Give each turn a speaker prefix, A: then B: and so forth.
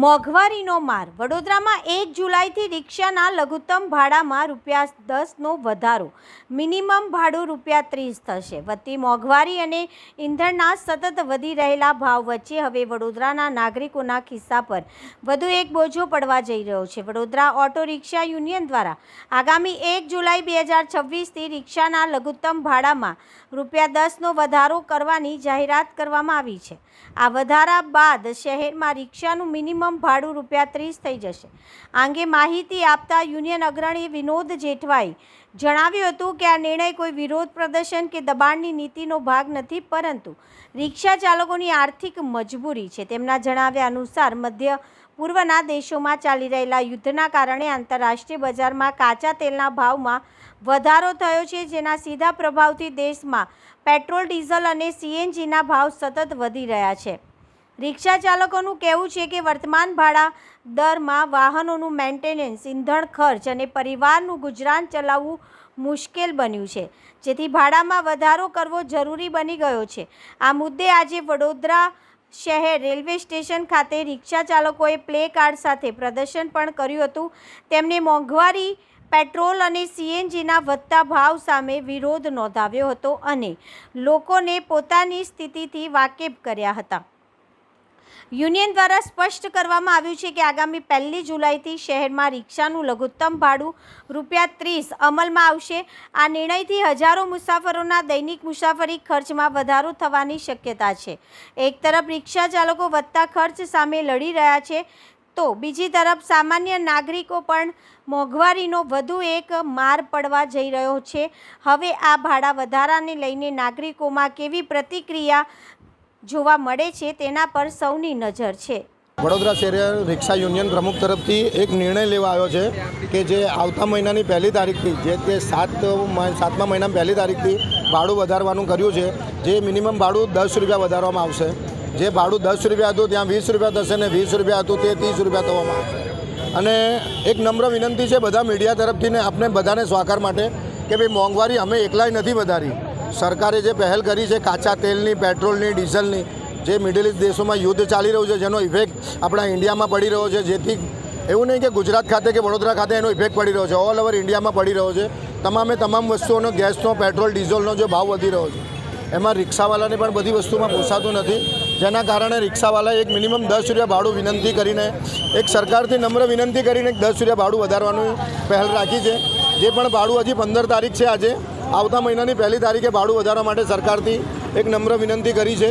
A: મોંઘવારીનો માર. વડોદરામાં 1 જુલાઈથી રિક્ષાના લઘુત્તમ ભાડામાં ₹10નો વધારો. મિનિમમ ભાડું ₹30 થશે. વધતી મોંઘવારી અને ઈંધણના સતત વધી રહેલા ભાવ વચ્ચે હવે વડોદરાના નાગરિકોના ખિસ્સા પર વધુ એક બોજો પડવા જઈ રહ્યો છે. વડોદરા ઓટો રિક્ષા યુનિયન દ્વારા આગામી 1 જુલાઈ 2026થી રિક્ષાના લઘુત્તમ ભાડામાં ₹10નો વધારો કરવાની જાહેરાત કરવામાં આવી છે. આ વધારા બાદ શહેરમાં રિક્ષાનું મિનિમમ ભાડું ₹30 થઈ જશે. આ અંગે માહિતી આપતા યુનિયન અગ્રણી વિનોદ જેઠવાએ જણાવ્યું હતું કે આ નિર્ણય કોઈ વિરોધ પ્રદર્શન કે દબાણની નીતિનો ભાગ નથી, પરંતુ રિક્ષા ચાલકોની આર્થિક મજબૂરી છે. તેમના જણાવ્યા અનુસાર મધ્ય પૂર્વના દેશોમાં ચાલી રહેલા યુદ્ધના કારણે આંતરરાષ્ટ્રીય બજારમાં કાચા તેલના ભાવમાં વધારો થયો છે, જેના સીધા પ્રભાવથી દેશમાં પેટ્રોલ, ડીઝલ અને CNGના ભાવ સતત વધી રહ્યા છે. રિક્ષા ચાલકોનું કહેવું છે કે વર્તમાન ભાડા દરમાં વાહનોનું મેન્ટેનન્સ, ઈંધણ ખર્ચ અને પરિવારનું ગુજરાન ચલાવવું મુશ્કેલ બન્યું છે, જેથી ભાડામાં વધારો કરવો જરૂરી બની ગયો છે. આ મુદ્દે આજે વડોદરા શહેર રેલવે સ્ટેશન ખાતે રિક્ષા ચાલકોએ પ્લે કાર્ડ સાથે પ્રદર્શન પણ કર્યું હતું. તેમણે મોંઘવારી, પેટ્રોલ અને CNGના વધતા ભાવ સામે વિરોધ નોંધાવ્યો હતો અને લોકોને પોતાની સ્થિતિથી વાકેફ કર્યા હતા. યુનિયન દ્વારા સ્પષ્ટ કરવામાં આવ્યું છે કે આગામી 1 જુલાઈથી શહેરમાં રિક્ષાનું લઘુત્તમ ભાડું ₹30 અમલમાં આવશે. આ નિર્ણયથી હજારો મુસાફરોના દૈનિક મુસાફરી ખર્ચમાં વધારો થવાની શક્યતા છે. એક તરફ રિક્ષા ચાલકો વધતા ખર્ચ સામે લડી રહ્યા છે, તો બીજી તરફ સામાન્ય નાગરિકો પણ મોંઘવારીનો વધુ એક માર પડવા જઈ રહ્યો છે. હવે આ ભાડા વધારાને લઈને નાગરિકોમાં કેવી પ્રતિક્રિયા જોવા મળે છે તેના પર સૌની નજર છે.
B: વડોદરા શહેર રિક્ષા યુનિયન પ્રમુખ તરફથી એક નિર્ણય લેવા આવ્યો છે કે જે આવતા મહિનાની 1 તારીખથી, જે તે 7મા મહિનાની 1 તારીખથી ભાડું વધારવાનું કર્યું છે. જે મિનિમમ ભાડું ₹10 વધારવામાં આવશે. જે ભાડું ₹10 હતું ત્યાં ₹20 થશે, ને ₹20 હતું તે ₹30 થવામાં આવશે. અને એક નમ્ર વિનંતી છે બધા મીડિયા તરફથી ને આપણે બધાને સ્વાકાર માટે કે ભાઈ મોંઘવારી અમે એકલાય નથી વધારી. સરકારે જે પહેલ કરી છે કાચા તેલની, પેટ્રોલની, ડીઝલની, જે મિડલ ઇસ્ટ દેશોમાં યુદ્ધ ચાલી રહ્યું છે, જેનો ઇફેક્ટ આપણા ઇન્ડિયામાં પડી રહ્યો છે, જેથી એવું નહીં કે ગુજરાત ખાતે કે વડોદરા ખાતે એનો ઇફેક્ટ પડી રહ્યો છે, ઓલ ઓવર ઇન્ડિયામાં પડી રહ્યો છે. તમામ વસ્તુઓનો, ગેસનો, પેટ્રોલ, ડીઝલનો જે ભાવ વધી રહ્યો છે, એમાં રિક્ષાવાળાને પણ બધી વસ્તુમાં પોસાતું નથી. જેના કારણે રિક્ષાવાળાએ એક મિનિમમ ₹10 ભાડું વિનંતી કરીને, એક સરકારથી નમ્ર વિનંતી કરીને ₹10 ભાડું વધારવાની પહેલ રાખી છે. જે પણ ભાડું હજી 15 તારીખ છે, આજે આવતા મહિનાની 1 તારીખે ભાડું વધારવા માટે સરકારથી એક નમ્ર વિનંતી કરી છે.